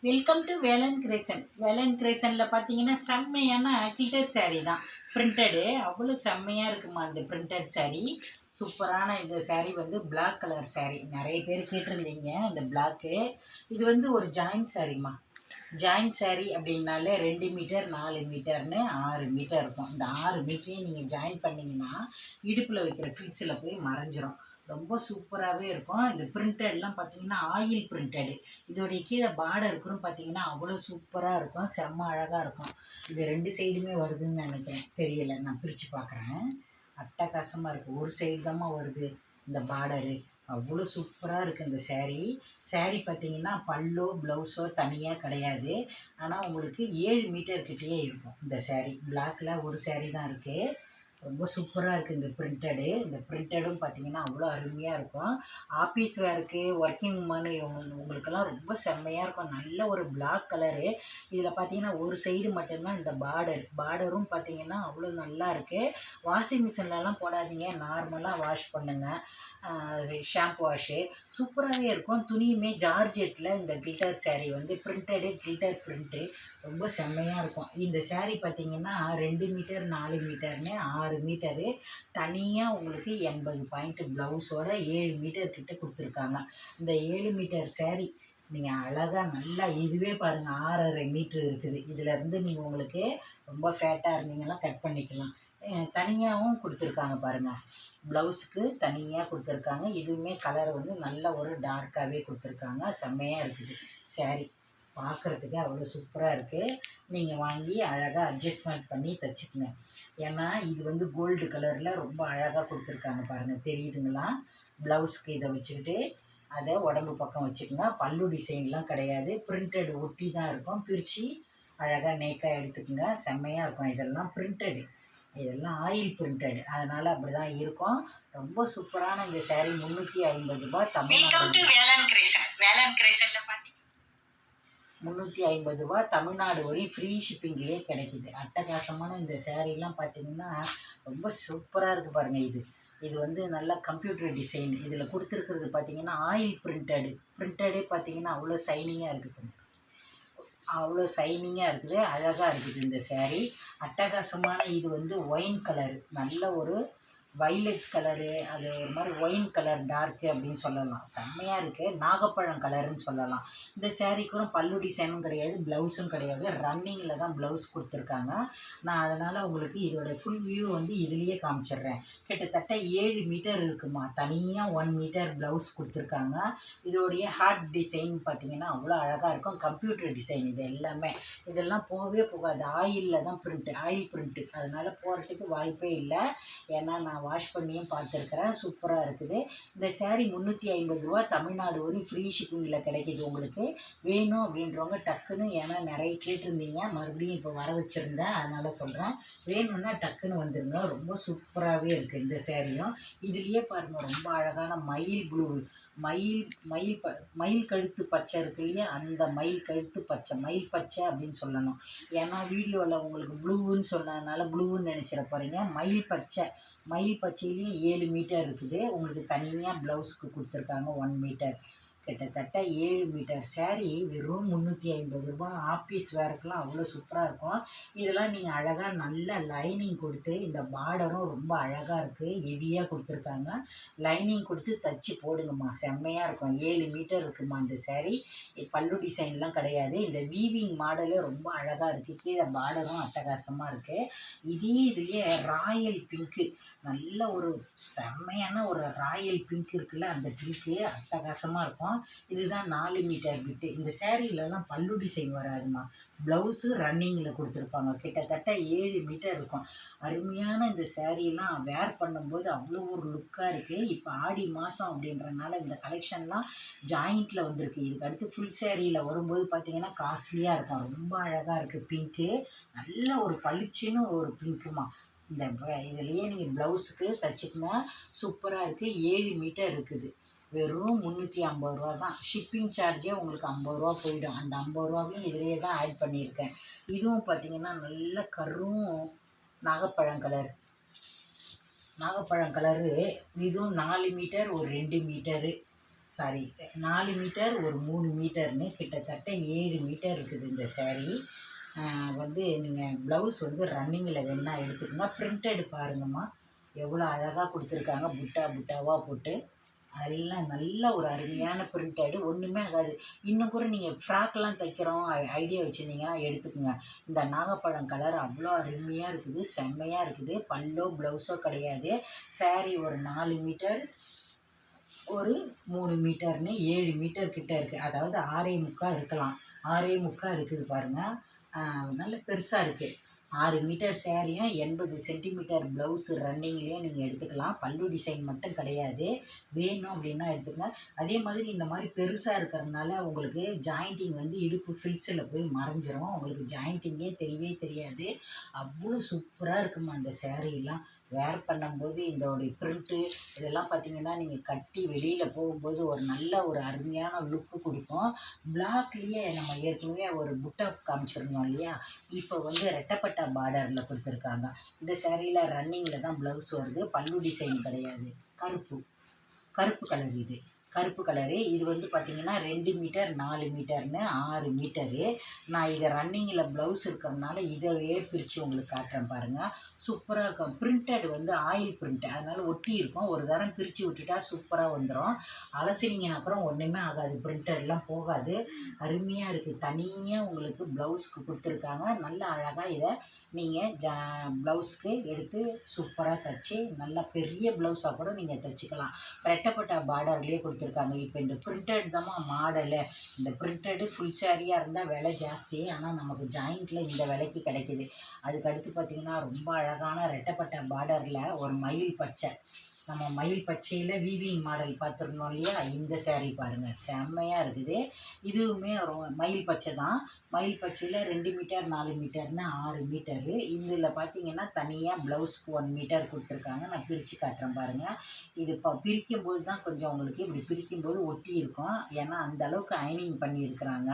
Welcome to Velan Grecian. Velan கிரேசனில் பார்த்தீங்கன்னா செம்மையான கில்டர் சாரீ தான். பிரிண்டடு அவ்வளோ செம்மையாக இருக்குமா அந்த பிரிண்டட் சாரீ. சூப்பரான இந்த சாரீ வந்து பிளாக் கலர் சாரீ. நிறைய பேர் கேட்டிருந்தீங்க இந்த பிளாக்கு. இது வந்து ஒரு ஜாயின்ட் சாரீம்மா. ஜாயின்ட் சாரீ அப்படின்னாலே 2 மீட்டர் 4 மீட்டர்னு 6 மீட்டர் இருக்கும். இந்த 6 மீட்டரையும் நீங்கள் ஜாயின் பண்ணிங்கன்னா இடுப்பில் வைக்கிற ஃபில்ஸில் போய் மறைஞ்சிரும். ரொம்ப சூப்பராகவே இருக்கும். இந்த பிரிண்டட்லாம் பார்த்தீங்கன்னா ஆயில் பிரிண்டடு. இதோடைய கீழே பார்டர் கூட பார்த்தீங்கன்னா அவ்வளோ சூப்பராக இருக்கும். செம்ம அழகாக இருக்கும். இது 2 சைடுமே வருதுன்னு நினைக்கிறேன், தெரியலை, நான் பிரித்து பார்க்குறேன். அட்டகாசமாக இருக்குது. ஒரு சைடு தாம்மா வருது இந்த பார்டரு. அவ்வளோ சூப்பராக இருக்குது இந்த சேரீ பார்த்திங்கன்னா பல்லோ ப்ளவுஸோ தனியாக கிடையாது. ஆனால் உங்களுக்கு 7 மீட்டர்கிட்டயே இருக்கும் இந்த சேரீ. பிளாக்கில் ஒரு சேரீ தான் இருக்குது. ரொம்ப சூப்பராக இருக்குது இந்த பிரிண்டடு. இந்த பிரிண்டடும் பார்த்திங்கன்னா அவ்வளோ அருமையாக இருக்கும். ஆஃபீஸ் வேருக்கு, ஒர்க்கிங் உமன் உங்களுக்கெல்லாம் ரொம்ப செம்மையாக இருக்கும். நல்ல ஒரு பிளாக் கலரு. இதில் பார்த்திங்கன்னா ஒரு சைடு மட்டும்தான் இந்த பார்டரும் பார்த்திங்கன்னா அவ்வளோ நல்லா இருக்குது. வாஷிங் மிஷின்லலாம் போடாதீங்க, நார்மலாக வாஷ் பண்ணுங்கள். ஷாம்பு வாஷு சூப்பராகவே இருக்கும். துணியுமே ஜார்ஜெட்டில் இந்த கில்டர் சாரீ வந்து பிரிண்டடு, கில்டர் பிரிண்ட்டு ரொம்ப செம்மையாக இருக்கும். இந்த சாரீ பார்த்திங்கன்னா 2 மீட்டர் 4 மீட்டர்னு 6 மீட்டரு. தனியாக உங்களுக்கு 80 பாயிண்ட்டு ப்ளவுஸோட 7 மீட்டர் கிட்ட கொடுத்துருக்காங்க. இந்த 7 மீட்டர் சாரீ நீங்கள் அழகாக நல்லா இதுவே பாருங்கள் 6.5 மீட்ரு இருக்குது. இதிலேருந்து நீங்கள் உங்களுக்கு ரொம்ப ஃபேட்டாக இருந்தீங்கன்னா கட் பண்ணிக்கலாம். தனியாகவும் கொடுத்துருக்காங்க பாருங்கள். ப்ளவுஸுக்கு தனியாக கொடுத்துருக்காங்க. இதுவுமே கலர் வந்து நல்ல ஒரு டார்க்காகவே கொடுத்துருக்காங்க. செம்மையாக இருக்குது சாரீ. பார்க்குறதுக்கு அவ்வளோ சூப்பராக இருக்குது. நீங்கள் வாங்கி அழகாக அட்ஜஸ்ட்மெண்ட் பண்ணி தைச்சிக்கங்க. ஏன்னா இது வந்து கோல்டு கலரில் ரொம்ப அழகாக கொடுத்துருக்காங்க பாருங்கள், தெரியுதுங்களா? ப்ளவுஸுக்கு இதை வச்சுக்கிட்டு அதை உடம்பு பக்கம் வச்சுக்கோங்க. பல்லு டிசைன்லாம் கிடையாது, பிரிண்டட் ஒட்டி தான் இருக்கும். பிரித்து அழகாக நேக்காக எடுத்துக்கோங்க. செம்மையாக இருக்கும். இதெல்லாம் பிரிண்டடு, இதெல்லாம் ஆயில் பிரிண்டடு, அதனால் அப்படி தான் இருக்கும். ரொம்ப சூப்பரான இந்த சாரீ 350 ரூபா தமிழ்நாடு. வேலன் கிரேசனில் பார்த்தி 350 ரூபா தமிழ்நாடு வரையும் ஃப்ரீ ஷிப்பிங்லேயே கிடைக்கிது. அட்டகாசமான இந்த சேரீலாம் பார்த்திங்கன்னா ரொம்ப சூப்பராக இருக்குது பாருங்கள். இது வந்து நல்லா கம்ப்யூட்டர் டிசைன். இதில் கொடுத்துருக்கிறது பார்த்திங்கன்னா ஆயில் பிரிண்டடே பார்த்திங்கன்னா அவ்வளோ ஷைனிங்காக இருக்குது. அவ்வளோ ஷைனிங்காக இருக்குது, அழகாக இருக்குது இந்த சேரீ. அட்டகாசமான இது வந்து ஒயின் கலரு, நல்ல ஒரு வைலட் கலரு, அது ஒரு மாதிரி ஒயின் கலர் டார்க்கு அப்படின்னு சொல்லலாம். செம்மையாக இருக்குது. நாகப்பழம் கலருன்னு சொல்லலாம். இந்த சேரீக்கும் பல்லு டிசைனும் கிடையாது, ப்ளவுஸும் கிடையாது. ரன்னிங்கில் தான் ப்ளவுஸ் கொடுத்துருக்காங்க. நான் அதனால் உங்களுக்கு இதோடய ஃபுல் வியூ வந்து இதுலேயே காமிச்சிடுறேன். கிட்டத்தட்ட 7 மீட்டர் இருக்குமா. தனியாக 1 மீட்டர் ப்ளவுஸ் கொடுத்துருக்காங்க. இதோடைய ஹார்ட் டிசைன் பார்த்திங்கன்னா அவ்வளோ அழகாக இருக்கும். கம்ப்யூட்டர் டிசைன் இது எல்லாமே. இதெல்லாம் போகவே போகாது. ஆயிலில் தான் ஆயில் பிரிண்ட்டு, அதனால் போகிறதுக்கு வாய்ப்பே இல்லை. ஏன்னா நான் வாஷ் பண்ணியும் பார்த்துருக்குறேன். சூப்பராக இருக்குது. இந்த சாரீ 350 ரூபா தமிழ்நாடு வரையும் ஃப்ரீ ஷிப்பிங்கில் கிடைக்கிது. உங்களுக்கு வேணும் அப்படின்றவங்க டக்குன்னு, ஏன்னா நிறைய கேட்டிருந்தீங்க, மறுபடியும் இப்போ வர வச்சுருந்தேன், அதனால் சொல்கிறேன். வேணும்னா டக்குன்னு வந்துடுங்க. ரொம்ப சூப்பராகவே இருக்குது இந்த சேரீயும். இதுலேயே பாருங்கள் ரொம்ப அழகான மயில் ப்ளூ, மயில் கழுத்து பச்சை இருக்கு இல்லையா, அந்த மயில் கழுத்து பச்சை, மயில் பச்சை அப்படின்னு சொல்லணும். ஏன்னா வீடியோவில் உங்களுக்கு ப்ளூன்னு சொன்னதுனால ப்ளூன்னு நினச்சிட போகிறீங்க. மயில் பச்சையிலேயே 7 மீட்டர் இருக்குது. உங்களுக்கு தனியாக ப்ளவுஸுக்கு கொடுத்துருக்காங்க 1 மீட்டர். கிட்டத்தட்ட 7 மீட்டர் சாரீ வெறும் 350 ரூபா. ஆஃபீஸ் வேர்க்கெலாம் அவ்வளோ சூப்பராக இருக்கும். இதெல்லாம் நீங்கள் அழகாக நல்ல லைனிங் கொடுத்து, இந்த பார்டரும் ரொம்ப அழகாக இருக்குது, ஹெவியாக கொடுத்துருக்காங்க. லைனிங் கொடுத்து தச்சு போடுங்கம்மா, செம்மையாக இருக்கும். 7 மீட்டர் இருக்குமா இந்த சாரீ. பல்லு டிசைன்லாம் கிடையாது. இந்த வீவிங் மாடலே ரொம்ப அழகாக இருக்குது. கீழே பார்டரும் அட்டகாசமாக இருக்குது. இதுலேயே ராயல் பிங்க்கு, நல்ல ஒரு செம்மையான ஒரு ராயல் பிங்க் இருக்குல்ல, அந்த பிங்க்கு அட்டகாசமாக இருக்கும். இதுதான் 4 மீட்டர் பிட்டு. இந்த சேரீலலாம் பல்லு டிசைன் வராதுமா. ப்ளவுஸு ரன்னிங்கில் கொடுத்துருப்பாங்க. கிட்டத்தட்ட 7 மீட்டர் இருக்கும். அருமையான இந்த சேரீலாம் வேர் பண்ணும்போது அவ்வளோ ஒரு லுக்காக இருக்குது. இப்போ ஆடி மாதம் அப்படின்றனால இந்த கலெக்ஷன்லாம் ஜாயிண்ட்டில் வந்திருக்கு. இதுக்கு அடுத்து ஃபுல் சேரீயில் வரும்போது பார்த்திங்கன்னா காஸ்ட்லியாக இருக்கும். ரொம்ப அழகாக இருக்குது பிங்க்கு. நல்ல ஒரு பளிச்சுன்னு ஒரு பிங்க்குமா. இந்த இதுலேயே நீங்கள் ப்ளவுஸுக்கு தைச்சிக்கங்க. சூப்பராக இருக்குது. 7 மீட்டர் இருக்குது. வெறும் 350 ரூபா தான். ஷிப்பிங் சார்ஜே உங்களுக்கு 50 ரூபா போயிடும். அந்த 50 ரூபாவையும் இதிலே தான் ஆட் பண்ணியிருக்கேன். இதுவும் பார்த்திங்கன்னா நல்ல கரும் நாகப்பழம் கலரு. இதுவும் 4 மீட்டர் ஒரு 2 மீட்டரு. சாரி 4 மீட்டர் ஒரு 3 மீட்டர்னு கிட்டத்தட்ட 7 மீட்டர் இருக்குது இந்த saree. வந்து நீங்கள் ப்ளவுஸ் வந்து ரன்னிங்கில் வேணால் எடுத்துக்கோங்க. பிரிண்டட் பாருங்கம்மா, எவ்வளோ அழகாக கொடுத்துருக்காங்க, புட்டா புட்டாவாக போட்டு. எல்லாம் நல்ல ஒரு அருமையான பிரிண்டடு, ஒன்றுமே ஆகாது. இன்னும் கூட நீங்கள் ஃப்ராக்லாம் தைக்கிறோம் ஐடியா வச்சுருந்தீங்கன்னா எடுத்துக்கோங்க. இந்த நாகப்பழம் கலர் அவ்வளோ அருமையாக இருக்குது, செம்மையாக இருக்குது. பல்லோ ப்ளவுஸோ கிடையாது. saree ஒரு 4 மீட்டர் ஒரு 3 மீட்டர்னு 7 மீட்டர் கிட்ட இருக்குது. அதாவது 6.25 இருக்கலாம், 6.25 இருக்குது பாருங்கள். நல்ல பெருசாக இருக்குது. 6 மீட்டர் சேரீயும் 80 சென்டிமீட்டர் ப்ளவுஸு ரன்னிங்லேயும் நீங்கள் எடுத்துக்கலாம். பல்லு டிசைன் மட்டும் கிடையாது. வேணும் அப்படின்னா எடுத்துக்கங்க. அதே மாதிரி இந்த மாதிரி பெருசாக இருக்கிறதுனால உங்களுக்கு ஜாயிண்டிங் வந்து இடுப்பு ஃபில்ஸில் போய் மறைஞ்சிரும். உங்களுக்கு ஜாயிண்டிங்கே தெரியவே தெரியாது. அவ்வளோ சூப்பராக இருக்குமா அந்த சேரீலாம். வேர் பண்ணும்போது இதோடைய ப்ரிண்ட்டு இதெல்லாம் பார்த்திங்கன்னா நீங்கள் கட்டி வெளியில் போகும்போது ஒரு நல்ல ஒரு அருமையான லுக்கு கொடுக்கும். பிளாக்லேயே நம்ம ஏற்கனவே ஒரு புட்டா காமிச்சிருந்தோம் இல்லையா, இப்போ வந்து ரெட்டப்பட்ட பார்டரில் கொடுத்துருக்காங்க. இந்த சேரீயில் ரன்னிங்கில் தான் ப்ளவுஸ் வருது. பல்லு டிசைன் கிடையாது. கருப்பு கலர் இது. கருப்பு கலரு. இது வந்து பார்த்திங்கன்னா 2 மீட்டர் 4 மீட்டர்னு 6 மீட்டரு. நான் இதை ரன்னிங்கில் ப்ளவுஸ் இருக்கிறதுனால இதவே பிரித்து உங்களுக்கு காட்டுறேன் பாருங்கள். சூப்பராக இருக்கும். பிரிண்டட் வந்து ஆயில் பிரிண்ட், அதனால் ஒட்டி இருக்கும். ஒரு தரம் பிரித்து விட்டுட்டா சூப்பராக வந்துடும். அலசினீங்கன்னா அப்புறம் ஒன்றுமே ஆகாது, பிரிண்டட்லாம் போகாது. அருமையாக இருக்குது. தனியாக உங்களுக்கு ப்ளவுஸ்க்கு கொடுத்துருக்காங்க. நல்ல அழகாக இதை நீங்கள் ப்ளவுஸ்க்கு எடுத்து சூப்பராக தைச்சி நல்லா பெரிய ப்ளவுஸாக கூட நீங்கள் தைச்சிக்கலாம். ரெட்டப்பட்ட பார்டர்லேயே கொடுத்துருக்காங்க. இப்போ இந்த பிரிண்டட் தான் மாடலு. இந்த பிரிண்டடு ஃபுல் சாரியாக இருந்தால் விலை ஜாஸ்தி, ஆனால் நமக்கு ஜாயிண்ட்டில் இந்த விலைக்கு கிடைக்கிது. அதுக்கு அடுத்து பார்த்திங்கன்னா ரொம்ப அழகான ரெட்டப்பட்ட பார்டரில் ஒரு மயில் பச்சை, நம்ம மயில் பச்சையில் வீவிங் மாடல் பார்த்துருந்தோம் இல்லையா, இந்த சேரீ பாருங்கள் செம்மையாக இருக்குது. இதுவுமே மயில் பச்சை தான். மயில் பச்சையில் 2 மீட்டர் 4 மீட்டர்னு 6 மீட்டரு. இதில் பார்த்தீங்கன்னா தனியாக ப்ளவுஸ்க்கு 1 மீட்டர் கொடுத்துருக்காங்க. நான் பிரித்து காட்டுறேன் பாருங்கள். இது இப்போ பிரிக்கும்போது தான் கொஞ்சம் உங்களுக்கு இப்படி பிரிக்கும்போது ஒட்டி இருக்கும், ஏன்னா அந்த அளவுக்கு அயனிங் பண்ணியிருக்கிறாங்க.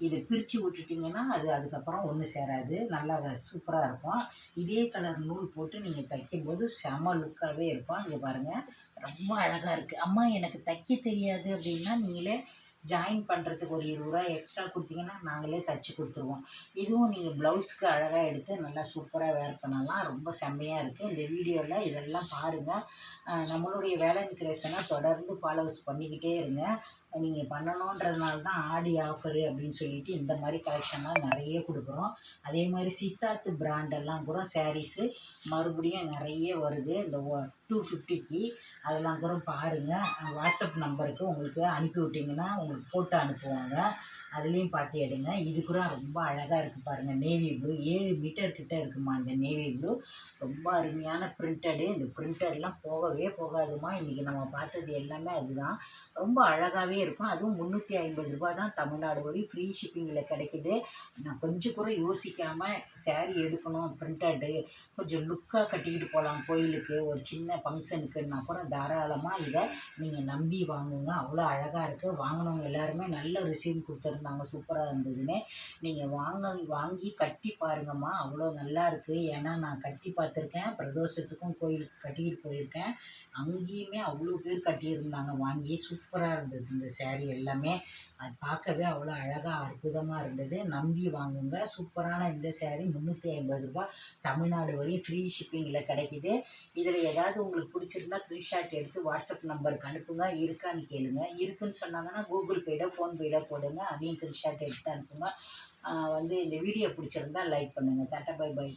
இது பிரித்து விட்டுட்டிங்கன்னா அது அதுக்கப்புறம் ஒன்று சேராது, நல்லா சூப்பராக இருக்கும். இதே கலர் நூல் போட்டு நீங்கள் தைக்கும்போது செம லுக்காகவே இருக்கும். இங்கே பாருங்கள், ரொம்ப அழகாக இருக்குது. அம்மா எனக்கு தைக்க தெரியாது அப்படின்னா நீங்களே ஜாயின் பண்ணுறதுக்கு ஒரு 20 ரூபா எக்ஸ்ட்ரா கொடுத்தீங்கன்னா நாங்களே தைச்சி கொடுத்துருவோம். இதுவும் நீங்கள் ப்ளவுஸுக்கு அழகாக எடுத்து நல்லா சூப்பராக வேர் பண்ணலாம். ரொம்ப செம்மையாக இருக்குது. இந்த வீடியோவில் இதெல்லாம் பாருங்கள். நம்மளுடைய வேலன் கிரியேஷனை தொடர்ந்து ஃபாலோஸ் பண்ணிக்கிட்டே இருங்க. நீங்கள் பண்ணணுன்றதுனால தான் ஆடி ஆஃபரு அப்படின்னு சொல்லிட்டு இந்த மாதிரி கலெக்ஷன்லாம் நிறைய கொடுக்குறோம். அதே மாதிரி சித்தார்த்து பிராண்டெல்லாம் கூட சாரீஸு மறுபடியும் நிறைய வருது. இந்த 250க்கு அதெல்லாம் கூட பாருங்கள். வாட்ஸ்அப் நம்பருக்கு உங்களுக்கு அனுப்பி விட்டிங்கன்னா உங்களுக்கு ஃபோட்டோ அனுப்புவாங்க, அதுலேயும் பார்த்து எடுங்க. இது கூட ரொம்ப அழகாக இருக்குது பாருங்கள். நேவி ப்ளூ 7 மீட்டர் கிட்டே இருக்குமா இந்த நேவி ப்ளூ. ரொம்ப அருமையான பிரிண்டடு. இந்த பிரிண்டட்லாம் போகவே போகாதுமா. இன்றைக்கி நம்ம பார்த்தது எல்லாமே அதுதான். ரொம்ப அழகாகவே இருக்கும். அதுவும் 350 ரூபா தான் தமிழ்நாடு வரை ஃப்ரீ ஷிப்பிங்கில் கிடைக்குது. நான் கொஞ்சம் கூட யோசிக்காமல் சேரீ எடுக்கணும், பிரிண்டடு கொஞ்சம் லுக்காக கட்டிக்கிட்டு போகலாம், கோயிலுக்கு ஒரு சின்ன ஃபங்க்ஷனுக்குன்னா கூட தாராளமாக இதை நீங்கள் நம்பி வாங்குங்க. அவ்வளோ அழகாக இருக்குது. வாங்கினவங்க எல்லாருமே நல்ல ரிசீவ் கொடுத்துருந்தாங்க, சூப்பராக இருந்ததுன்னு. நீங்கள் வாங்கி கட்டி பாருங்கம்மா, அவ்வளோ நல்லா இருக்குது. ஏன்னா நான் கட்டி பார்த்துருக்கேன், பிரதோஷத்துக்கும் கோயிலுக்கு கட்டிக்கிட்டு போயிருக்கேன். அங்கேயுமே அவ்வளோ பேர் கட்டியிருந்தாங்க வாங்கி. சூப்பராக இருந்தது இந்த சேரீ எல்லாமே. அது பார்க்கவே அவ்வளோ அழகாக அற்புதமாக இருந்தது. நம்பி வாங்குங்க. சூப்பரான இந்த சேரீ 350 ரூபா தமிழ்நாடு வரையும் ஃப்ரீ ஷிப்பிங்கில் கிடைக்கிது. இதில் ஏதாவது உங்களுக்கு பிடிச்சிருந்தா ஸ்க்ரீன்ஷாட் எடுத்து வாட்ஸ்அப் நம்பருக்கு அனுப்புங்க. இருக்கான்னு கேளுங்க. இருக்குன்னு சொன்னாங்கன்னா கூகுள் பேல ஃபோன்பேல போடுங்க, அதையும் ஸ்க்ரீன்ஷாட் எடுத்து அனுப்புங்க. வந்து இந்த வீடியோ பிடிச்சிருந்தா லைக் பண்ணுங்கள். Tata bye by.